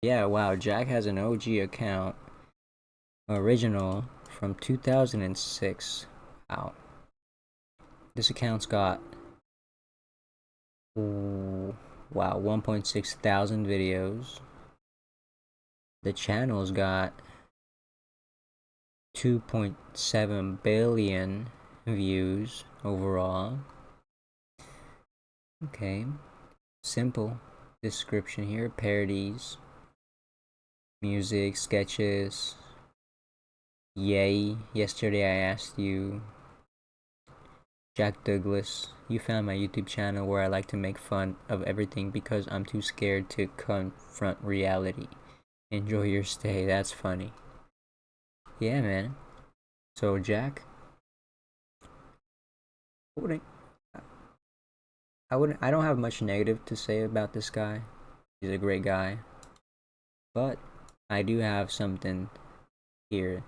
Yeah, wow, Jack has an OG account, original from 2006. Wow. This account's got, ooh, wow, 1.6 thousand videos. The channel's got 2.7 billion views overall. Okay, simple description here: parodies, music, sketches. Yay, yesterday I asked you. Jack Douglas, you found my YouTube channel where I like to make fun of everything because I'm too scared to confront reality. Enjoy your stay, that's funny. Yeah, man. So, Jack, I wouldn't, I don't have much negative to say about this guy. He's a great guy. But I do have something here.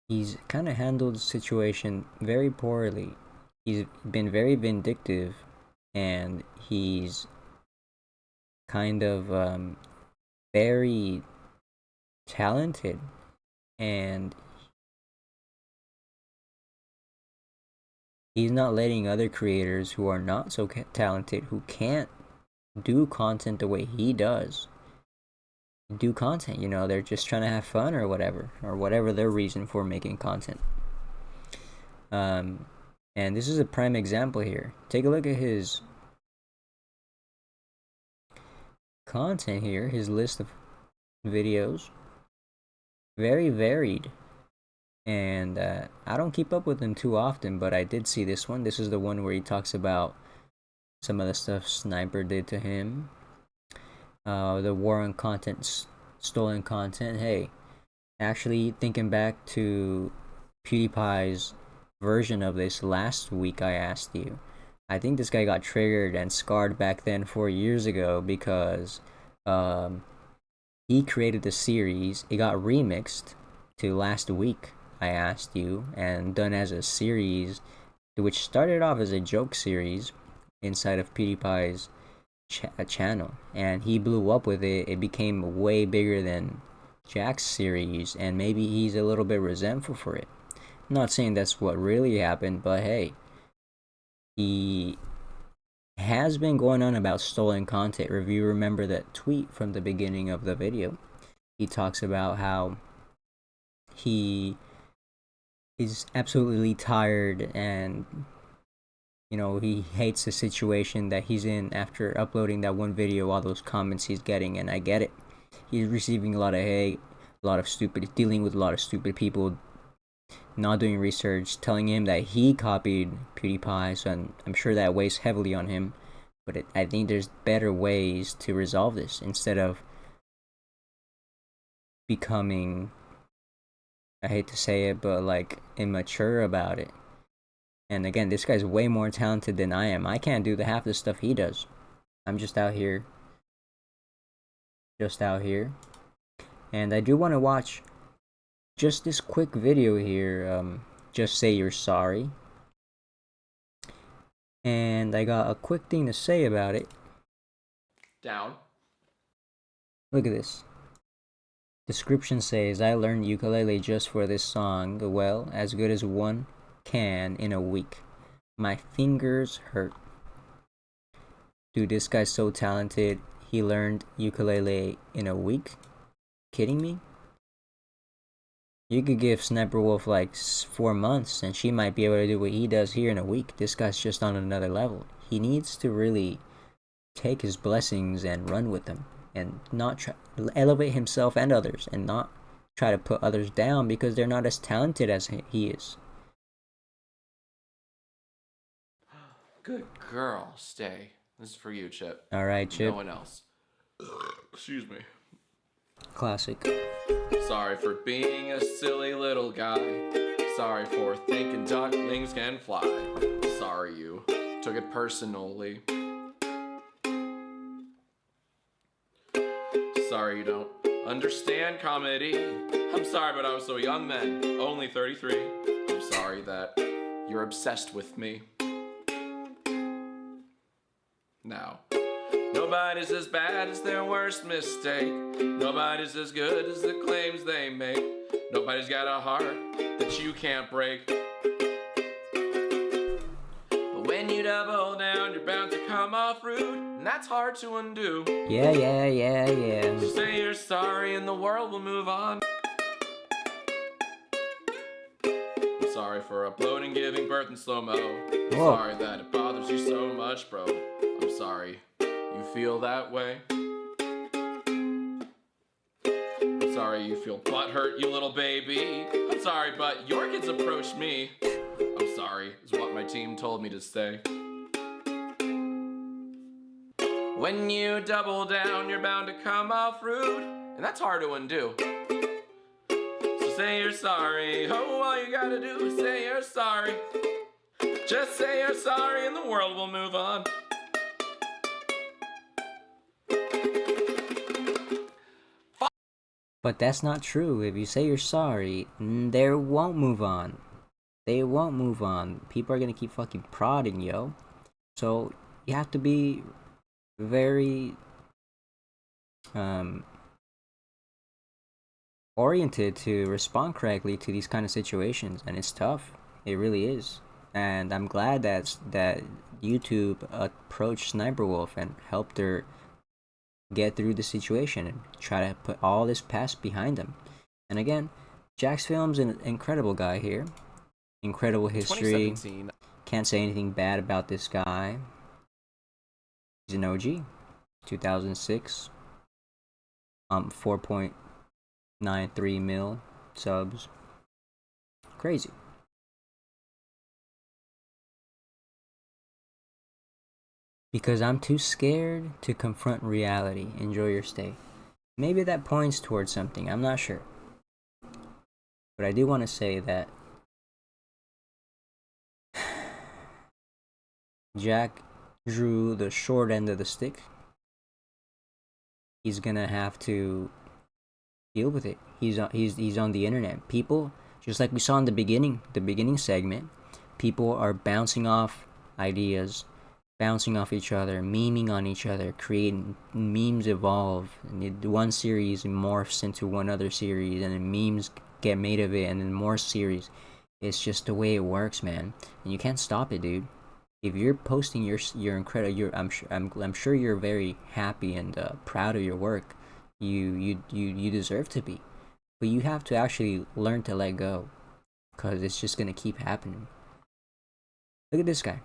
He's kind of handled the situation very poorly. He's been very vindictive, and he's kind of very talented, and he's not letting other creators who are not so talented, who can't do content the way he does, do content. You know, they're just trying to have fun or whatever their reason for making content. And this is a prime example here. Take a look at his content here, his list of videos. Very varied. And I don't keep up with him too often, but I did see this one. This is the one where he talks about some of the stuff Sniper did to him. The war on content, stolen content. Hey, actually thinking back to PewDiePie's version of this last week, I asked you. I think this guy got triggered and scarred back then 4 years ago because he created the series. It got remixed to last week, I asked you, and done as a series, which started off as a joke series inside of PewDiePie's channel, and he blew up with it. It became way bigger than Jack's series, and maybe he's a little bit resentful for it. I'm not saying that's what really happened, but hey, he has been going on about stolen content. If you remember that tweet from the beginning of the video, he talks about how he is absolutely tired, and you know, he hates the situation that he's in after uploading that one video, all those comments he's getting, and I get it. He's receiving a lot of hate, dealing with a lot of stupid people, not doing research, telling him that he copied PewDiePie, so I'm sure that weighs heavily on him. But I think there's better ways to resolve this instead of becoming, I hate to say it, but like immature about it. And again, this guy's way more talented than I am. I can't do the half the stuff he does. I'm just out here. And I do want to watch just this quick video here. Just say you're sorry. And I got a quick thing to say about it. Down. Look at this. Description says, I learned ukulele just for this song. Well, as good as one can in a week. My fingers hurt. Dude, this guy's so talented. He learned ukulele in a week? Kidding me? You could give Sniperwolf like 4 months and she might be able to do what he does here in a week. This guy's just on another level. He needs to really take his blessings and run with them, and not try elevate himself and others, and not try to put others down because they're not as talented as he is. Good girl, stay. This is for you, Chip. Alright, Chip. No one else. Excuse me. Classic. Sorry for being a silly little guy. Sorry for thinking ducklings can fly. Sorry you took it personally. Sorry you don't understand comedy. I'm sorry, but I was so young then, only 33. I'm sorry that you're obsessed with me. Now, nobody's as bad as their worst mistake. Nobody's as good as the claims they make. Nobody's got a heart that you can't break. But when you double down, you're bound to come off rude, and that's hard to undo. Yeah. So say you're sorry and the world will move on. I'm sorry for uploading, giving birth in slow-mo. I'm sorry that it bothers you so much, bro. I'm sorry you feel that way. I'm sorry you feel butthurt, you little baby. I'm sorry, but your kids approached me. I'm sorry, is what my team told me to say. When you double down, you're bound to come off rude, and that's hard to undo. So say you're sorry, oh, all you gotta do is say you're sorry. Just say you're sorry and the world will move on. But that's not true. If you say you're sorry, they won't move on. They won't move on. People are gonna keep fucking prodding, yo. So you have to be very oriented to respond correctly to these kind of situations, and it's tough. It really is. And I'm glad that YouTube approached Sniperwolf and helped her get through the situation and try to put all this past behind them. And again, Jacksfilms an incredible guy here. Incredible history. Can't say anything bad about this guy. He's an OG. 2006. 4.93 mil subs. Crazy. Because I'm too scared to confront reality. Enjoy your stay. Maybe that points towards something. I'm not sure. But I do want to say that Jack drew the short end of the stick. He's gonna have to deal with it. He's on the internet. People, just like we saw in the beginning segment, people are bouncing off ideas, bouncing off each other, memeing on each other, creating memes evolve. And one series morphs into one other series, and then memes get made of it, and then more series. It's just the way it works, man. And you can't stop it, dude. If you're posting your incredible, I'm sure you're very happy and proud of your work. You deserve to be, but you have to actually learn to let go, because it's just gonna keep happening. Look at this guy.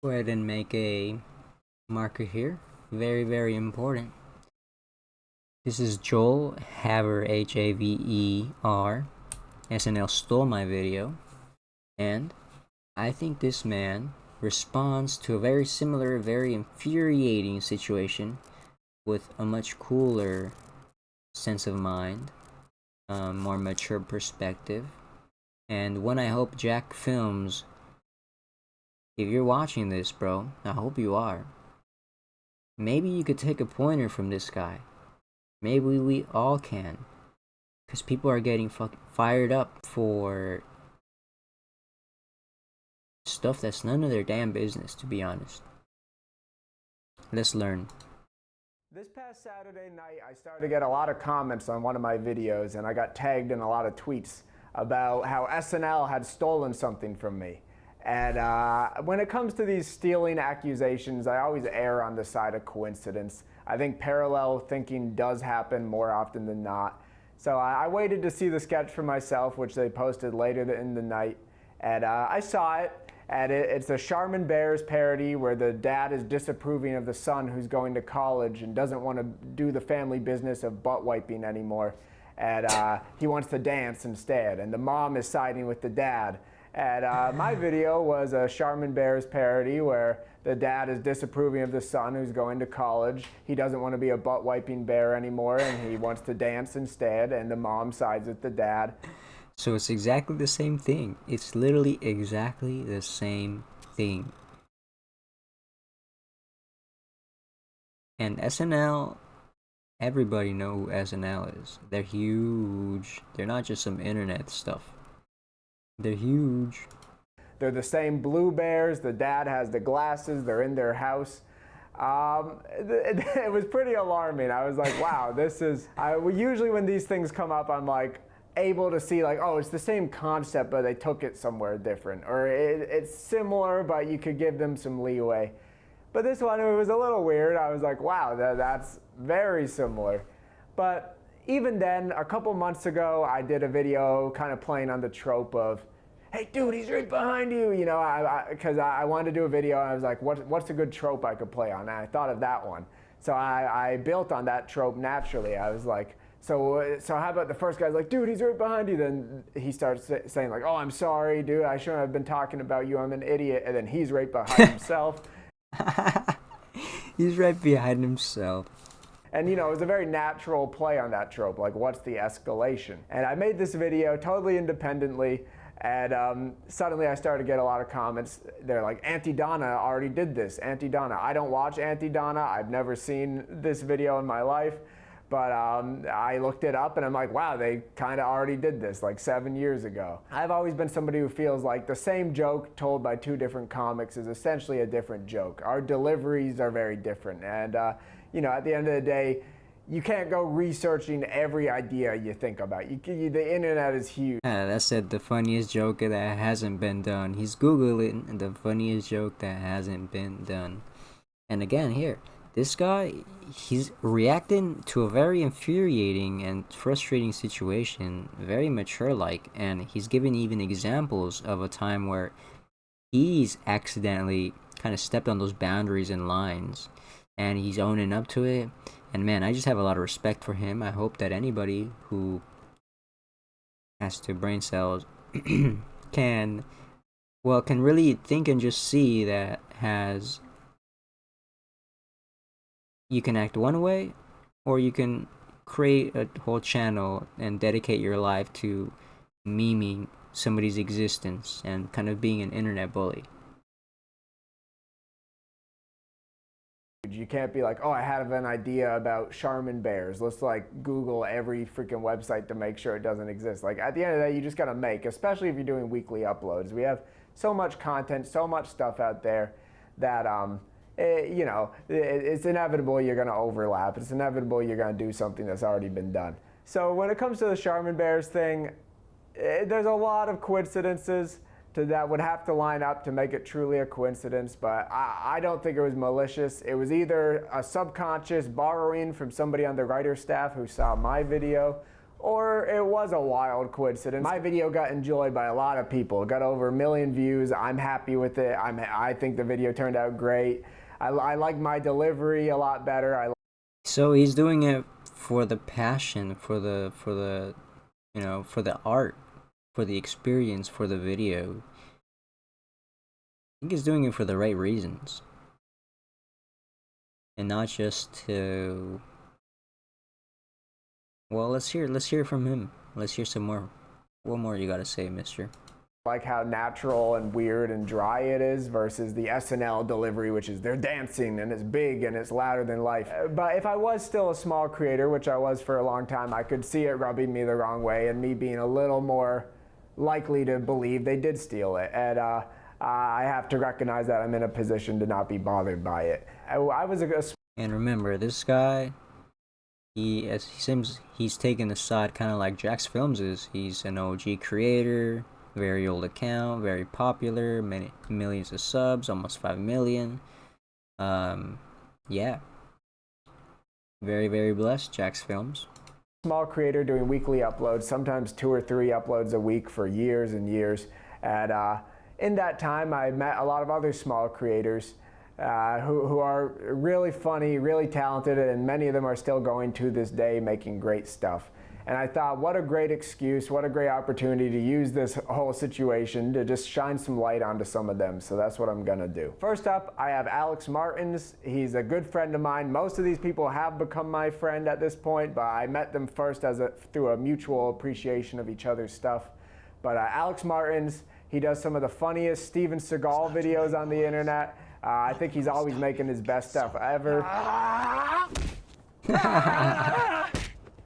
Go ahead and make a marker here. Very important. This is Joel Haver, Haver. SNL stole my video, and I think this man responds to a very similar, very infuriating situation with a much cooler sense of mind, more mature perspective, and one I hope Jacksfilms, if you're watching this, bro, I hope you are. Maybe you could take a pointer from this guy. Maybe we all can. Because people are getting fucking fired up for stuff that's none of their damn business, to be honest. Let's learn. This past Saturday night, I started to get a lot of comments on one of my videos, and I got tagged in a lot of tweets about how SNL had stolen something from me. And when it comes to these stealing accusations, I always err on the side of coincidence. I think parallel thinking does happen more often than not. So I waited to see the sketch for myself, which they posted later in the night. And I saw it, and it's a Charmin Bears parody where the dad is disapproving of the son who's going to college and doesn't want to do the family business of butt wiping anymore. And he wants to dance instead. And the mom is siding with the dad. And my video was a Charmin Bears parody where the dad is disapproving of the son who's going to college. He doesn't want to be a butt-wiping bear anymore, and he wants to dance instead, and the mom sides with the dad. So it's exactly the same thing. It's literally exactly the same thing. And SNL, everybody know who SNL is. They're huge. They're not just some internet stuff. They're huge. They're the same blue bears. The dad has the glasses. They're in their house. It was pretty alarming. I was like, wow, this is... usually when these things come up, I'm like able to see like, oh, it's the same concept, but they took it somewhere different. Or it's similar, but you could give them some leeway. But this one, it was a little weird. I was like, wow, that's very similar. But even then, a couple months ago, I did a video kind of playing on the trope of, hey, dude, he's right behind you. You know, because I wanted to do a video, and I was like, what's a good trope I could play on? And I thought of that one. So I built on that trope naturally. I was like, so how about the first guy's like, dude, he's right behind you. Then he starts saying like, oh, I'm sorry, dude. I shouldn't have been talking about you. I'm an idiot. And then he's right behind himself. He's right behind himself. And you know, it was a very natural play on that trope, like what's the escalation? And I made this video totally independently, and suddenly I started to get a lot of comments. They're like, Auntie Donna already did this, Auntie Donna. I don't watch Auntie Donna, I've never seen this video in my life, but I looked it up and I'm like, wow, they kind of already did this like 7 years ago. I've always been somebody who feels like the same joke told by two different comics is essentially a different joke. Our deliveries are very different, and you know, at the end of the day, you can't go researching every idea you think about. The internet is huge. Yeah, that's it. The funniest joke that hasn't been done. He's Googling the funniest joke that hasn't been done. And again, here, this guy, he's reacting to a very infuriating and frustrating situation, very mature-like, and he's giving even examples of a time where he's accidentally kind of stepped on those boundaries and lines, and he's owning up to it. And man, I just have a lot of respect for him. I hope that anybody who has two brain cells can really think and just see that you can act one way, or you can create a whole channel and dedicate your life to memeing somebody's existence and kind of being an internet bully. You can't be like, oh, I have an idea about Charmin bears. Let's like Google every freaking website to make sure it doesn't exist. Like at the end of the day, you just gotta make, especially if you're doing weekly uploads. We have so much content, so much stuff out there that, you know, it's inevitable you're gonna overlap. It's inevitable you're gonna do something that's already been done. So when it comes to the Charmin bears thing, there's a lot of coincidences that would have to line up to make it truly a coincidence, but I don't think it was malicious. It was either a subconscious borrowing from somebody on the writer's staff who saw my video, or it was a wild coincidence. My video got enjoyed by a lot of people. It got over 1 million views. I'm happy with it. I think the video turned out great. I like my delivery a lot better. So he's doing it for the passion, for the you know, for the art, for the experience, for the video. I think he's doing it for the right reasons, and not just to. Well, let's hear from him. Let's hear some more. What more you gotta say, mister? Like how natural and weird and dry it is versus the SNL delivery, which is they're dancing and it's big and it's louder than life. But if I was still a small creator, which I was for a long time, I could see it rubbing me the wrong way and me being a little more likely to believe they did steal it. And I have to recognize that I'm in a position to not be bothered by it. And remember, this guy, he seems he's taken the side kind of like Jacksfilms is. He's an OG creator, very old account, very popular, many millions of subs, almost 5 million. Yeah, very, very blessed, Jacksfilms. Small creator doing weekly uploads, sometimes 2 or 3 uploads a week for years and years. And in that time, I met a lot of other small creators who are really funny, really talented, and many of them are still going to this day making great stuff. And I thought, what a great excuse, what a great opportunity to use this whole situation to just shine some light onto some of them. So that's what I'm gonna do. First up, I have Alex Martins. He's a good friend of mine. Most of these people have become my friend at this point, but I met them first through a mutual appreciation of each other's stuff. But Alex Martins, he does some of the funniest Steven Seagal videos on the internet. I think he's always making his best stuff ever.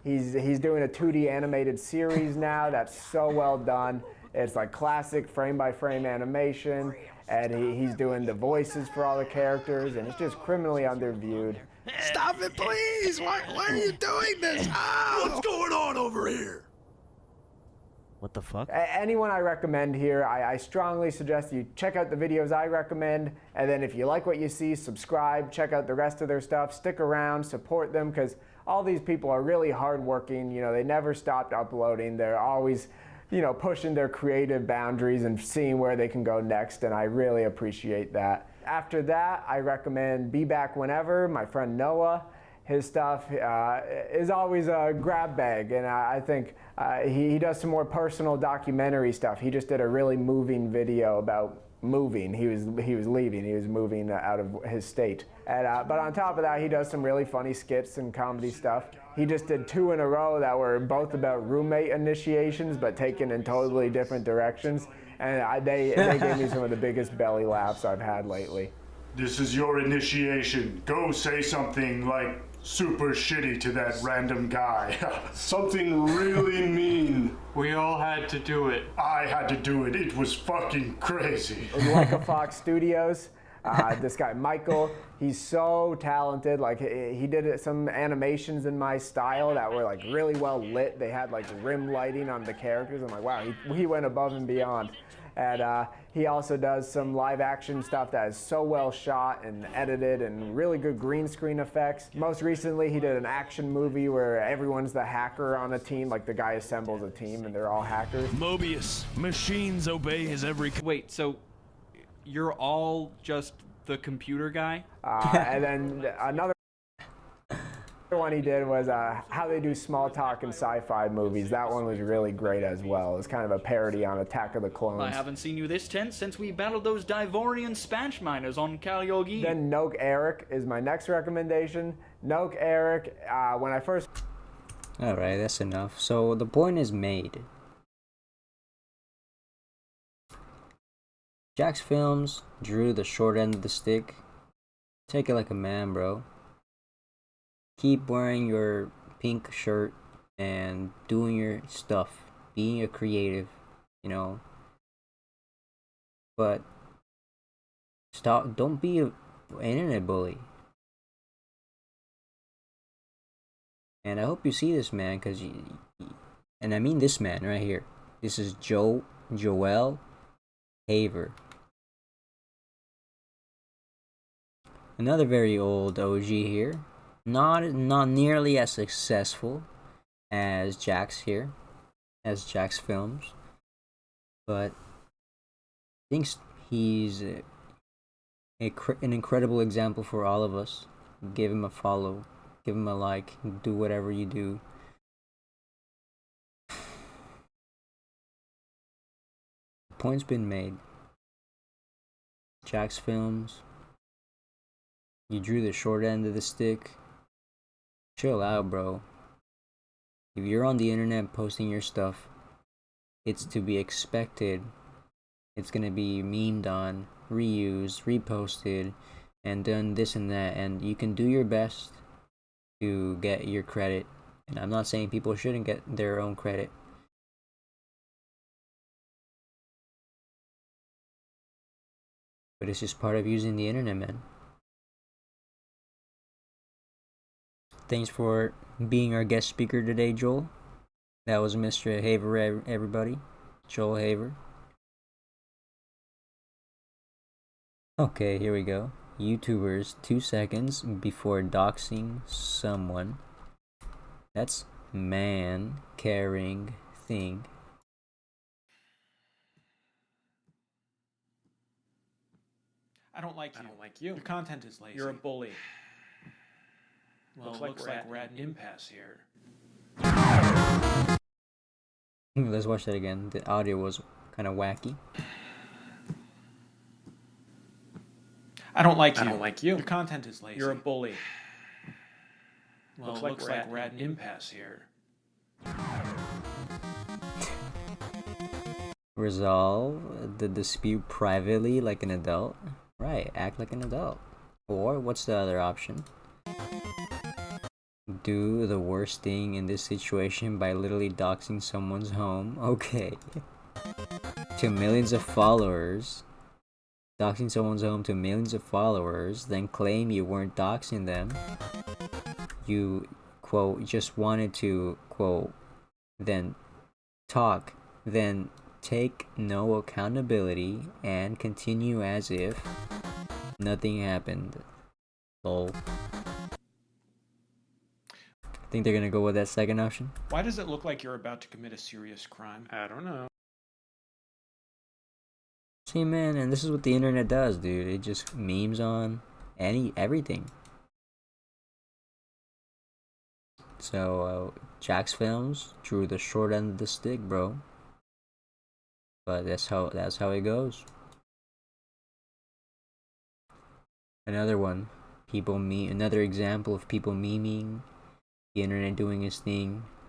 He's doing a 2D animated series now that's so well done. It's like classic frame-by-frame animation, and he's doing the voices for all the characters, and it's just criminally underviewed. Stop it, please! Why are you doing this? Oh! What's going on over here? What the fuck? Anyone I recommend here, I strongly suggest you check out the videos I recommend, and then if you like what you see, subscribe, check out the rest of their stuff, stick around, support them, because all these people are really hardworking. You know, they never stopped uploading. They're always, you know, pushing their creative boundaries and seeing where they can go next, and I really appreciate that. After that, I recommend Be Back Whenever, my friend Noah. His stuff is always a grab bag, and I think he does some more personal documentary stuff. He just did a really moving video about moving. He was leaving. He was moving out of his state. And, but on top of that, he does some really funny skits and comedy stuff. He just did 2 in a row that were both about roommate initiations, but taken in totally different directions. And they gave me some of the biggest belly laughs I've had lately. This is your initiation. Go say something like super shitty to that random guy. Something really mean. We all had to do it. I had to do it. It was fucking crazy. Like a Fox Studios. This guy Michael, he's so talented. Like he did some animations in my style that were like really well lit. They had like rim lighting on the characters. I'm like, wow, he went above and beyond. And he also does some live action stuff that is so well shot and edited and really good green screen effects. Most recently, he did an action movie where everyone's the hacker on a team. Like the guy assembles a team and they're all hackers. Mobius, machines obey his every... Wait, so you're all just the computer guy? And then another one he did was how they do small talk in sci-fi movies. That one was really great as well. It was kind of a parody on Attack of the Clones. I haven't seen you this tense since we battled those Divorian Spanch miners on Kalyogi. Then Noak Eric is my next recommendation. Noak Eric, when I first... Alright, that's enough. So the point is made. Jacksfilms drew the short end of the stick. Take it like a man, bro. Keep wearing your pink shirt and doing your stuff, being a creative, you know. But don't be an internet bully. And I hope you see this man, and I mean this man right here. This is Joel Haver. Another very old OG here. Not nearly as successful as Jack's here, as Jacksfilms, but I think he's an incredible example for all of us. Give him a follow, give him a like, do whatever you do. The point's been made. Jacksfilms, you drew the short end of the stick. Chill out, bro. If you're on the internet posting your stuff, it's to be expected. It's gonna be memed on, reused, reposted, and done this and that, and you can do your best to get your credit. And I'm not saying people shouldn't get their own credit. But it's just part of using the internet, man. Thanks for being our guest speaker today, Joel. That was Mr. Haver, everybody. Joel Haver. Okay, here we go. YouTubers 2 seconds before doxing someone. That's man caring thing. I don't like you. Your content is lazy. You're a bully. Well, looks like we're at an impasse here. Let's watch that again. The audio was kind of wacky. I don't like you. Your content is lazy. You're a bully. Well, looks like we're at an impasse here. Resolve the dispute privately like an adult. Right, act like an adult. Or what's the other option? Do the worst thing in this situation by literally doxing someone's home. Okay. to millions of followers, doxing someone's home to millions of followers, then claim you weren't doxing them. You, quote, just wanted to, quote, then talk, then take no accountability and continue as if nothing happened. Lol. Think they're gonna go with that second option? Why does it look like you're about to commit a serious crime? I don't know. See, man, and this is what the internet does, dude. It just memes on everything. So, Jacksfilms drew the short end of the stick, bro. But that's how it goes. Another one, another example of people memeing, the internet doing its thing.